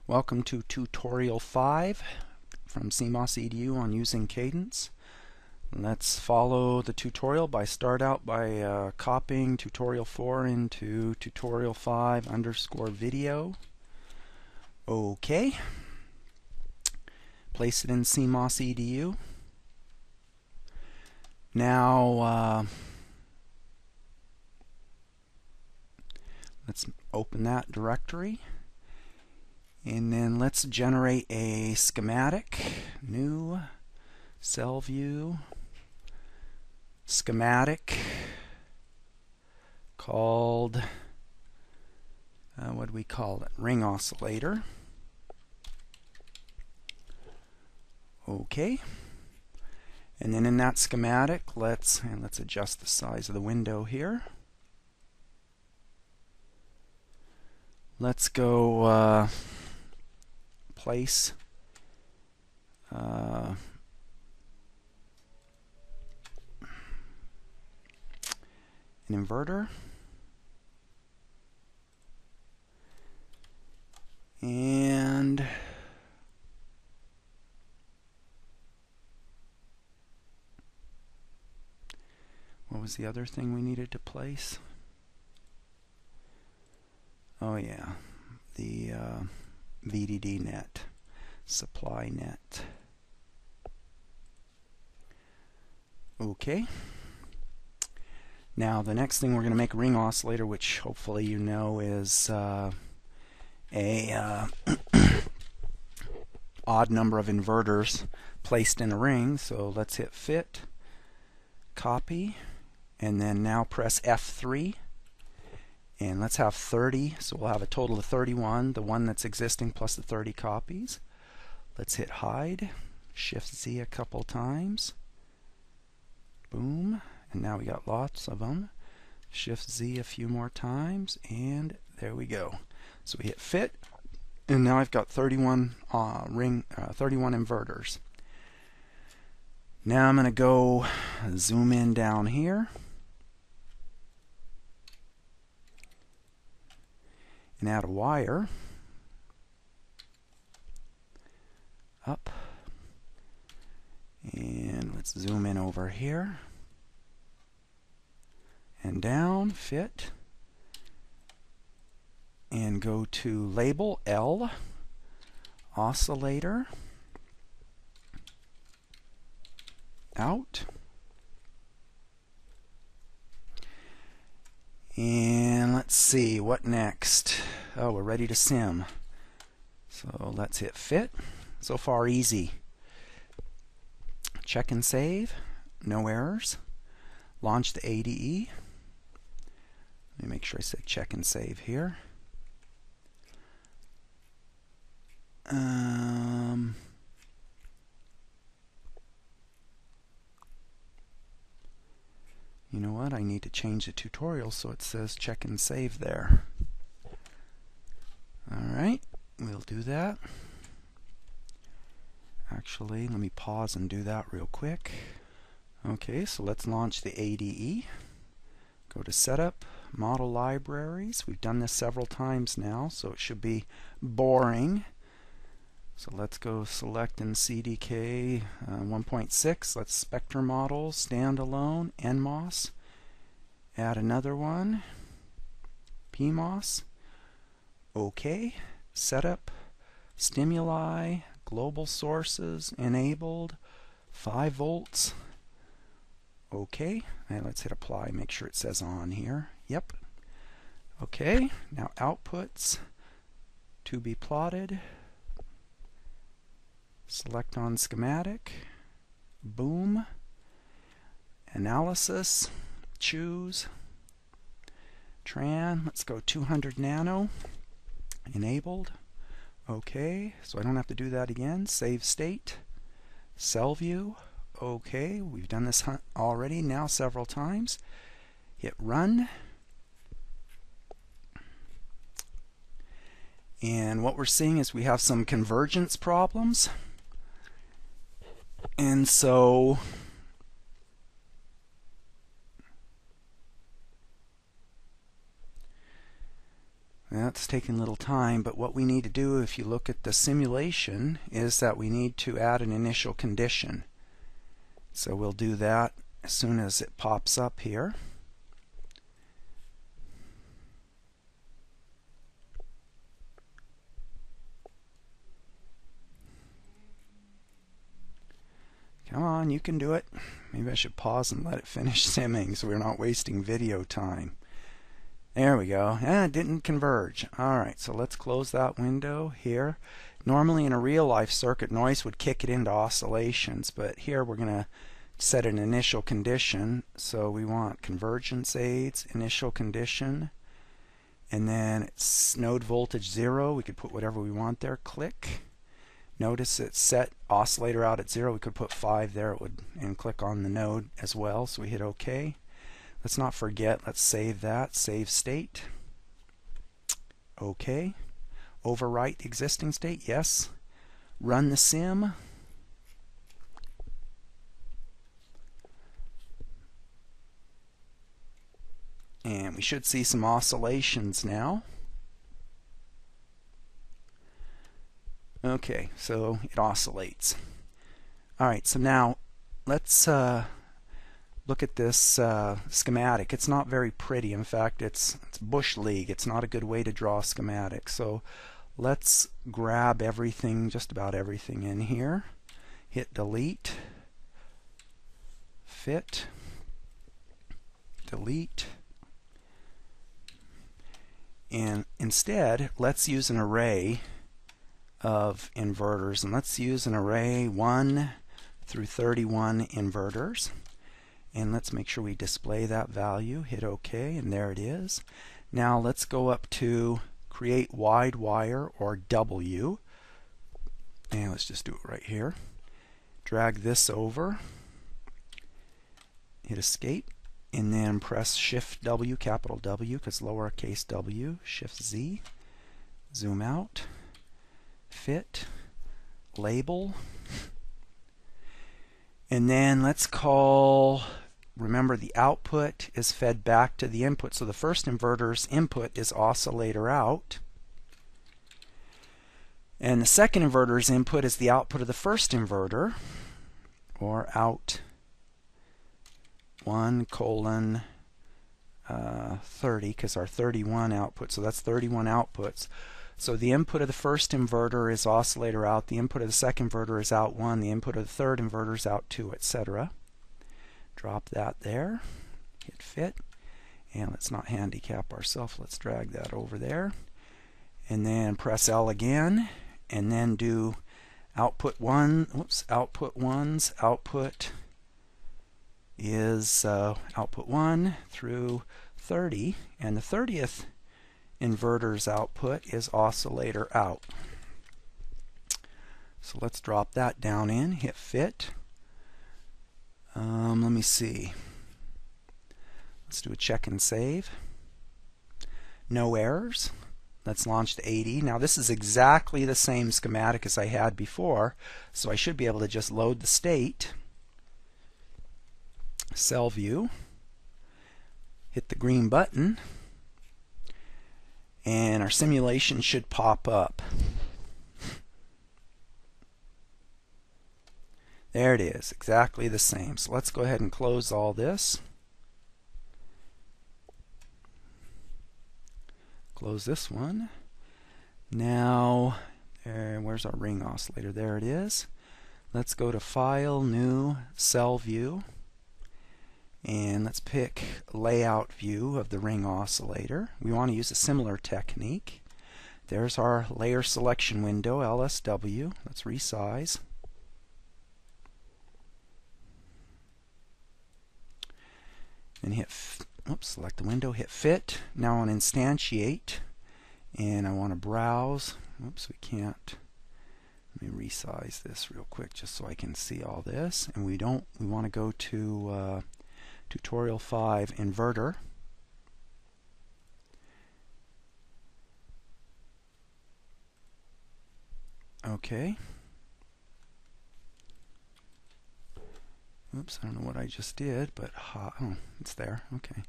Welcome to Tutorial 5 from CMOS EDU on using cadence. Let's follow the tutorial by copying Tutorial 4 into Tutorial 5 _ video. Okay. Place it in CMOS EDU. Now let's open that directory. And then let's generate a schematic. New cell view schematic called what do we call it? Ring oscillator. Okay. And then in that schematic, let's adjust the size of the window here. Let's go place an inverter, and what was the other thing we needed to place? Oh yeah, the VDD net, supply net. Okay. Now the next thing we're going to make a ring oscillator, which hopefully you know is a odd number of inverters placed in a ring. So let's hit Fit, Copy, and then now press F3. And let's have 30, so we'll have a total of 31, the one that's existing plus the 30 copies. Let's hit Hide, Shift Z a couple times. Boom, and now we got lots of them. Shift Z a few more times, and there we go. So we hit Fit, and now I've got 31 inverters. Now I'm going to go zoom in down here. And add a wire up, and let's zoom in over here and down, Fit, and go to Label L, Oscillator, out, and let's see what next. Oh, we're ready to sim. So let's hit Fit. So far easy. Check and save. No errors. Launch the ADE. Let me make sure I said check and save here. You know what? I need to change the tutorial so it says check and save there. Alright, we'll do that. Actually, let me pause and do that real quick. Okay, so let's launch the ADE. Go to Setup, Model Libraries. We've done this several times now, so it should be boring. So let's go select in CDK 1.6. Let's Spectrum Model, Standalone, NMOS. Add another one, PMOS. OK. Setup, Stimuli, Global Sources, Enabled, 5 volts. OK. And let's hit Apply, make sure it says on here. Yep. OK. Now outputs to be plotted. Select on schematic. Boom. Analysis. Choose. Tran. Let's go 200 nano. Enabled. OK. So I don't have to do that again. Save state. Cell view. OK. We've done this already now several times. Hit Run. And what we're seeing is we have some convergence problems. And so That's taking a little time, but what we need to do, if you look at the simulation, is that we need to add an initial condition. So we'll do that as soon as it pops up here. Come on, you can do it. Maybe I should pause and let it finish simming so we're not wasting video time. There we go. It didn't converge. Alright, so let's close that window here. Normally in a real-life circuit, noise would kick it into oscillations, but here we're going to set an initial condition. So we want convergence aids, initial condition, and then it's node voltage 0. We could put whatever we want there. Click. Notice it's set oscillator out at 0. We could put 5 there, it would, and click on the node as well. So we hit OK. Let's not forget, let's save that. Save state. OK. Overwrite existing state. Yes. Run the sim. And we should see some oscillations now. Okay, so it oscillates. Alright, so now let's look at this schematic. It's not very pretty. In fact, it's Bush League. It's not a good way to draw a schematic. So let's grab everything, just about everything in here. Hit delete, fit, delete. And instead, let's use an array of inverters, and let's use an array 1 through 31 inverters, and let's make sure we display that value. Hit OK, and there it is. Now let's go up to create wide wire, or W, and let's just do it right here. Drag this over, hit escape, and then press Shift W, capital W, because lowercase w, Shift Z, zoom out, fit, label, and then let's call, remember the output is fed back to the input, so the first inverter's input is oscillator out, and the second inverter's input is the output of the first inverter, or out 1 colon 30, because our 31 output, so that's 31 outputs. So the input of the first inverter is oscillator out, the input of the second inverter is out 1, the input of the third inverter is out 2, etc. Drop that there, hit fit, and let's not handicap ourselves, let's drag that over there, and then press L again, and then do output 1, output 1's output is output 1 through 30, and the 30th inverter's output is oscillator out. So let's drop that down in, hit fit. Let me see. Let's do a check and save. No errors. Let's launch the AD. Now this is exactly the same schematic as I had before, so I should be able to just load the state. Cell view. Hit the green button. And our simulation should pop up. There it is, exactly the same. So let's go ahead and close all this. Close this one. Now, where's our ring oscillator? There it is. Let's go to File, New, Cell View. And let's pick layout view of the ring oscillator. We want to use a similar technique. There's our layer selection window, LSW. Let's resize. And hit, select the window, hit fit. Now I want to instantiate, and I want to browse. Oops, we can't. Let me resize this real quick just so I can see all this. And we want to go to Tutorial 5 Inverter. Okay. Oops, I don't know what I just did, but oh, it's there. Okay.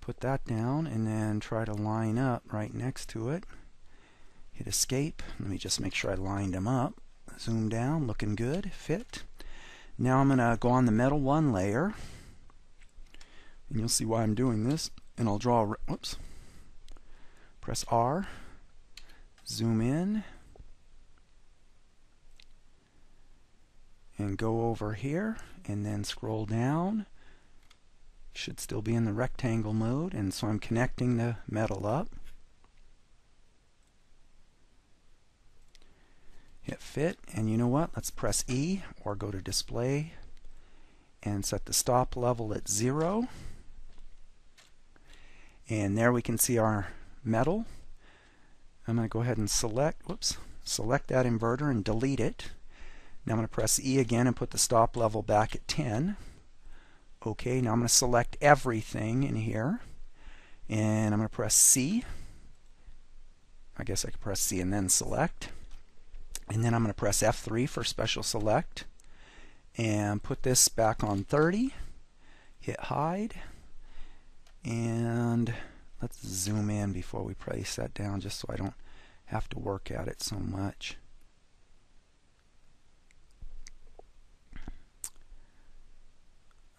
Put that down and then try to line up right next to it. Hit escape. Let me just make sure I lined them up. Zoom down, looking good, fit. Now I'm going to go on the metal 1 layer, and you'll see why I'm doing this. And I'll draw, whoops, press R, zoom in, and go over here, and then scroll down. Should still be in the rectangle mode, and so I'm connecting the metal up. Hit fit, and you know what? Let's press E or go to display and set the stop level at 0. And there we can see our metal. I'm going to go ahead and select that inverter and delete it. Now I'm going to press E again and put the stop level back at 10. Okay, now I'm going to select everything in here, and I'm going to press C. I guess I could press C and then select. And then I'm going to press F3 for special select and put this back on 30. Hit hide, and let's zoom in before we place that down just so I don't have to work at it so much.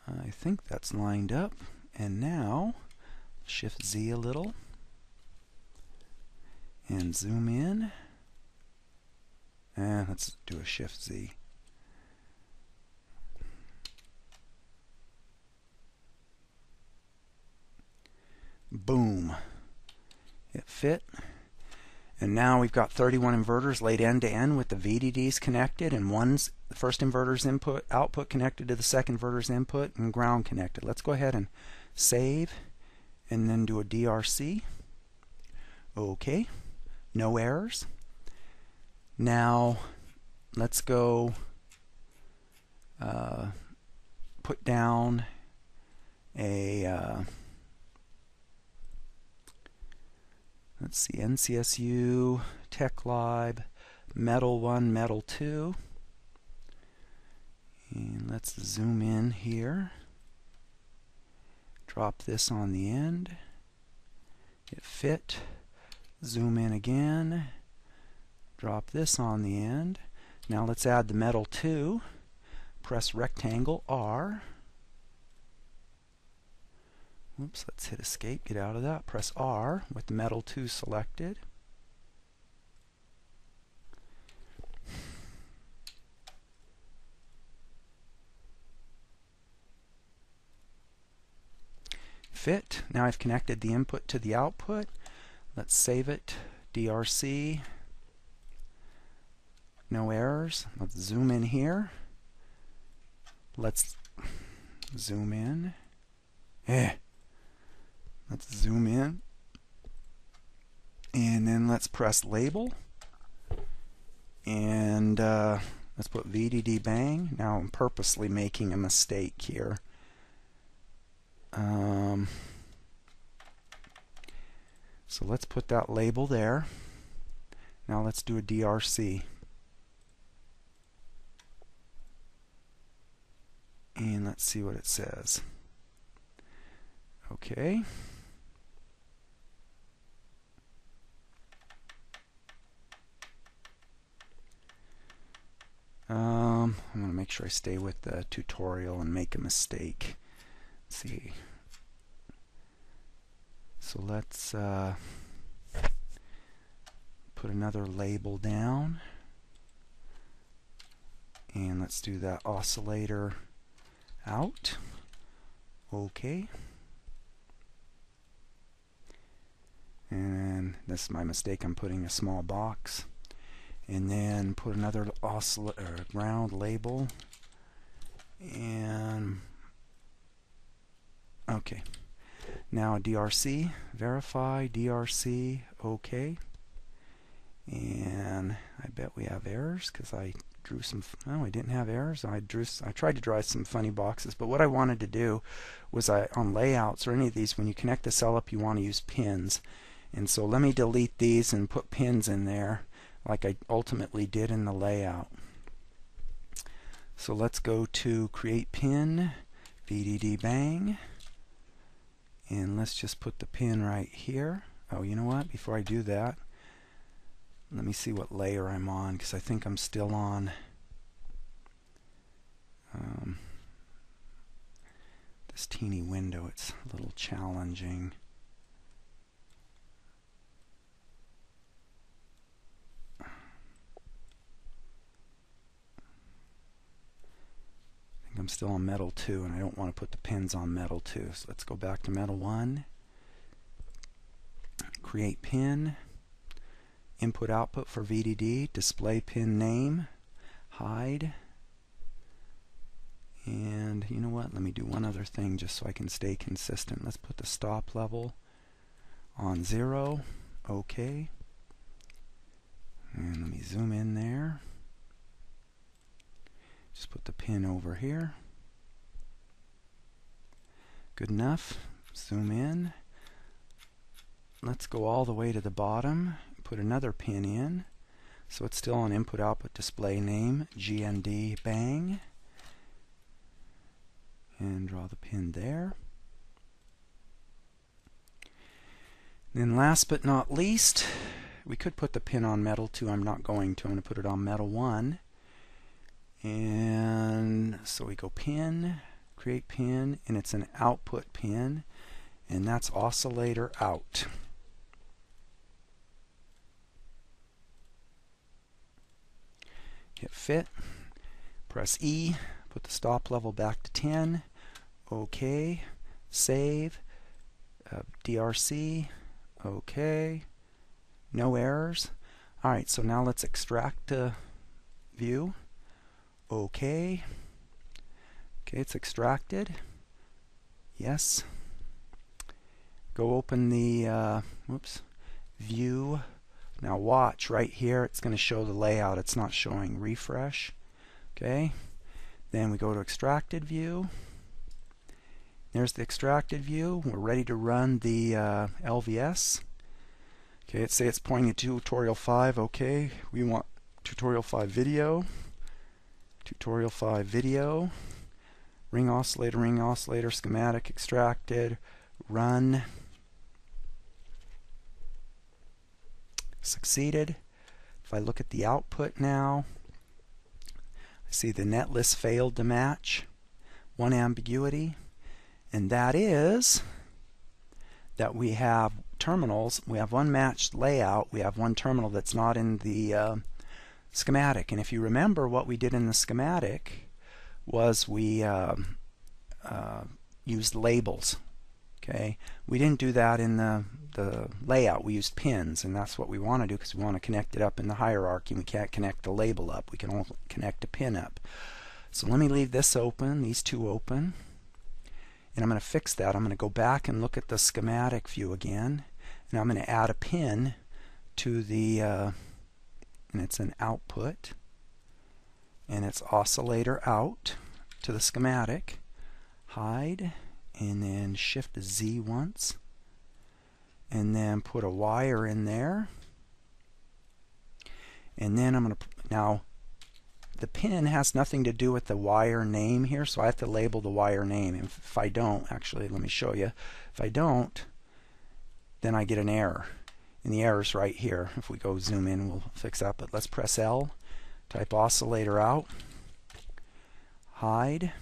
I think that's lined up, and now Shift Z a little and zoom in, and let's do a Shift Z. Boom. Hit fit. And now we've got 31 inverters laid end to end with the VDDs connected, and the first inverter's output connected to the second inverter's input, and ground connected. Let's go ahead and save and then do a DRC. Okay, no errors. Now let's go put down a let's see, NCSU, TechLib, Metal 1, Metal 2. And let's zoom in here. Drop this on the end. Hit fit. Zoom in again. Drop this on the end. Now let's add the Metal 2. Press rectangle R. Oops, let's hit escape, get out of that. Press R with the Metal 2 selected. Fit. Now I've connected the input to the output. Let's save it. DRC. No errors. Let's zoom in here. Let's zoom in. Let's zoom in, and then let's press label, and let's put VDD bang. Now I'm purposely making a mistake here. So let's put that label there. Now let's do a DRC. And let's see what it says. Okay. I'm going to make sure I stay with the tutorial and make a mistake. Let's see. So let's put another label down. And let's do that oscillator out. Okay. And this is my mistake. I'm putting a small box. And then put another ground label, and okay. Now DRC, verify, DRC, okay. And I bet we have errors because I drew some. No, I didn't have errors. I tried to draw some funny boxes, but what I wanted to do was on layouts or any of these, when you connect the cell up, you want to use pins. And so let me delete these and put pins in there, like I ultimately did in the layout. So let's go to create pin, VDD bang, And let's just put the pin right here. Oh, you know what? Before I do that, let me see what layer I'm on, because I think I'm still on this teeny window. It's a little challenging. I think I'm still on metal 2, and I don't want to put the pins on metal 2. So let's go back to metal 1. Create pin. Input output for VDD. Display pin name. Hide. And you know what? Let me do one other thing just so I can stay consistent. Let's put the stop level on 0. OK. And let me zoom in there. Just put the pin over here. Good enough. Zoom in. Let's go all the way to the bottom. Put another pin in. So it's still on input output display name. GND bang. And draw the pin there. Then last but not least, we could put the pin on metal 2. I'm not going to. I'm going to put it on metal 1. And so we go pin, create pin, and it's an output pin, and that's oscillator out. Hit fit, press E, put the stop level back to 10, OK, save, DRC, OK, no errors. Alright, so now let's extract the view. OK. Okay, it's extracted. Yes. Go open the view. Now watch right here. It's going to show the layout. It's not showing. Refresh. Okay. Then we go to extracted view. There's the extracted view. We're ready to run the LVS. Okay, let's say it's pointing to tutorial 5. Okay, we want tutorial 5 video. Tutorial 5 video, ring oscillator, schematic extracted, run, succeeded. If I look at the output now, I see the net list failed to match, one ambiguity, and that is that we have terminals, we have one matched layout, we have one terminal that's not in the schematic. And if you remember, what we did in the schematic was we used labels. Okay, we didn't do that in the layout. We used pins, and that's what we want to do because we want to connect it up in the hierarchy. We can't connect the label up. We can only connect a pin up. So let me leave this open, these two open, and I'm going to fix that. I'm going to go back and look at the schematic view again, and I'm going to add a pin to the and it's an output, and it's oscillator out to the schematic. Hide, and then shift Z once, and then put a wire in there, and then I'm going to, now the pin has nothing to do with the wire name here, so I have to label the wire name. And if I don't, actually let me show you, if I don't, then I get an error. And the error's right here. If we go zoom in, we'll fix that. But let's press L, type oscillator out, hide,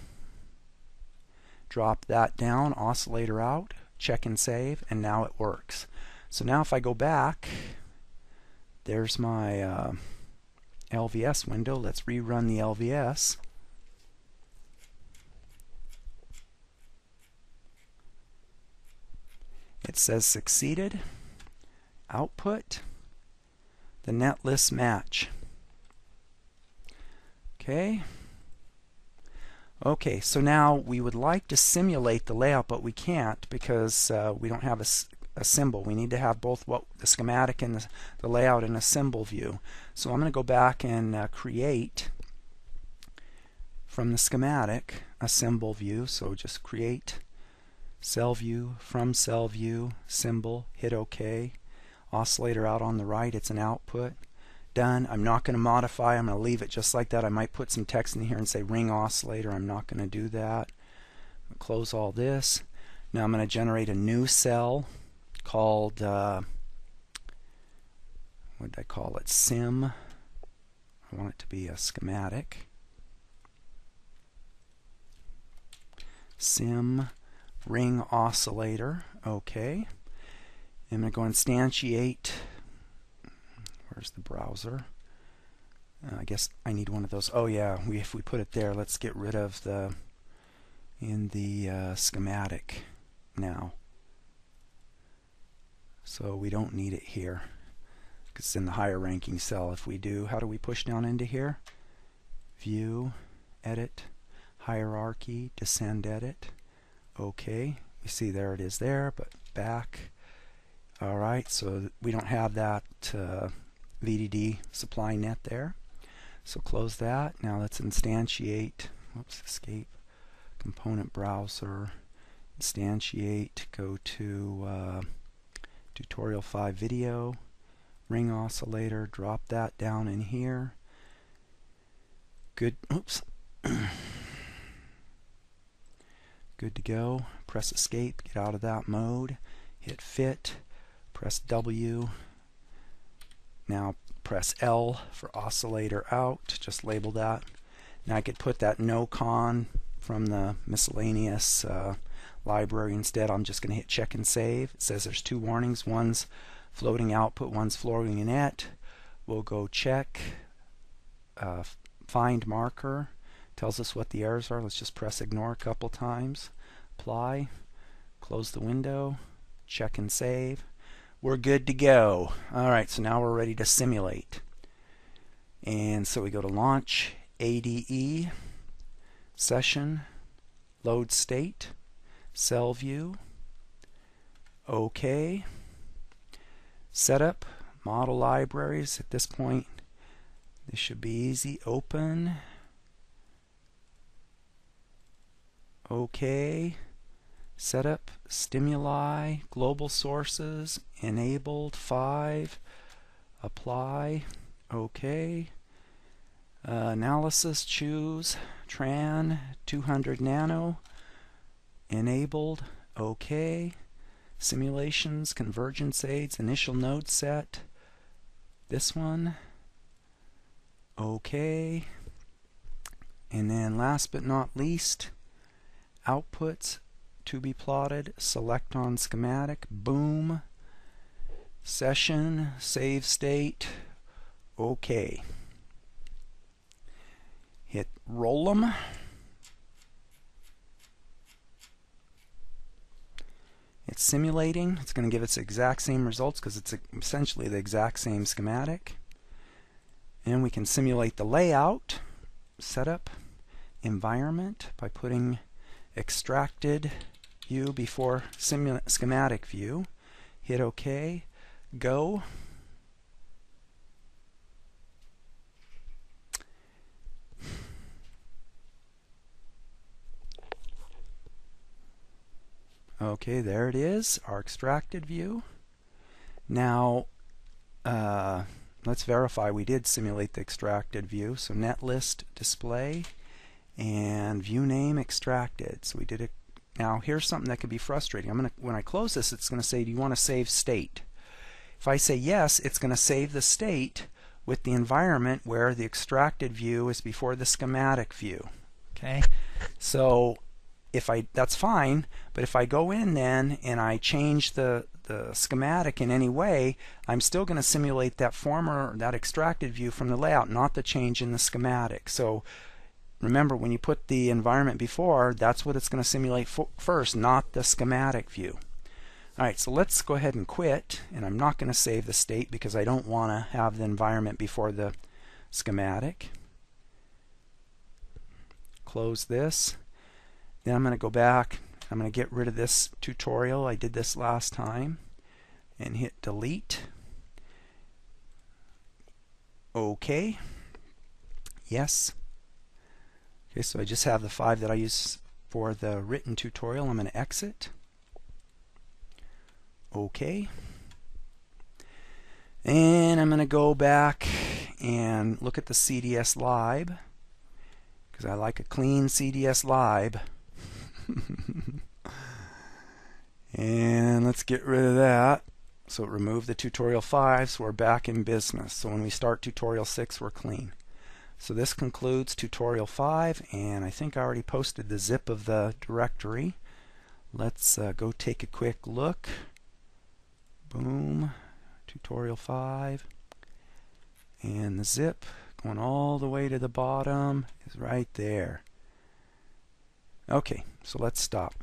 drop that down, oscillator out, check and save, and now it works. So now if I go back, there's my LVS window. Let's rerun the LVS. It says succeeded. Output, the net list match. Okay. Okay, so now we would like to simulate the layout, but we can't because we don't have a symbol. We need to have both the schematic and the layout in a symbol view. So I'm going to go back and create from the schematic a symbol view. So just create cell view, from cell view, symbol, hit OK. Oscillator out on the right, it's an output. Done. I'm not going to modify. I'm going to leave it just like that. I might put some text in here and say ring oscillator. I'm not going to do that. Close all this. Now I'm going to generate a new cell called, what did I call it? Sim. I want it to be a schematic. Sim ring oscillator. Okay. I'm going to go instantiate. Where's the browser? I guess I need one of those. Oh yeah, if we put it there, let's get rid of the schematic now. So we don't need it here because it's in the higher ranking cell. If we do, how do we push down into here? View, edit, hierarchy, descend, edit. Okay, you see there it is there, but back. Alright, so we don't have that VDD supply net there. So close that. Now let's instantiate, whoops, escape, component browser, instantiate, go to tutorial 5 video, ring oscillator, drop that down in here. Good, oops. Good to go. Press escape, get out of that mode, hit fit, press W. Now press L for oscillator out, just label that. Now I could put that no con from the miscellaneous library instead. I'm just going to hit check and save. It says there's two warnings, one's floating output, one's floating init. We'll go check, find marker, tells us what the errors are. Let's just press ignore a couple times, apply, close the window, check and save. We're good to go. Alright, so now we're ready to simulate. And so we go to launch, ADE, session, load state, cell view, OK, setup, model libraries. At this point, this should be easy. Open, OK. Setup, stimuli, global sources, enabled 5, apply, OK. Analysis, choose, tran, 200 nano, enabled, OK. Simulations, convergence aids, initial node set, this one, OK. And then last but not least, outputs, to be plotted, select on schematic, boom, session, save state, OK. Hit roll them. It's simulating. It's going to give us the exact same results because it's essentially the exact same schematic. And we can simulate the layout, setup, environment by putting extracted view before schematic view. Hit OK. Go. Okay, there it is, our extracted view. Now, let's verify we did simulate the extracted view. So netlist display and view name extracted. So we did it. Now here's something that could be frustrating. When I close this, it's going to say, do you want to save state? If I say yes, it's going to save the state with the environment where the extracted view is before the schematic view. Okay, so that's fine, but if I go in then and I change the schematic in any way, I'm still going to simulate that that extracted view from the layout, not the change in the schematic. So remember, when you put the environment before, that's what it's going to simulate first, not the schematic view. Alright, so let's go ahead and quit, and I'm not going to save the state because I don't want to have the environment before the schematic. Close this. Then I'm going to go back. I'm going to get rid of this tutorial. I did this last time. And hit delete. OK. Yes. Okay, so I just have the 5 that I use for the written tutorial. I'm going to exit. OK. And I'm going to go back and look at the CDS lib because I like a clean CDS lib. And let's get rid of that. So remove the tutorial 5, so we're back in business. So when we start tutorial 6, we're clean. So this concludes tutorial 5, and I think I already posted the zip of the directory. Let's go take a quick look. Boom, tutorial 5. And the zip going all the way to the bottom is right there. Okay, so let's stop.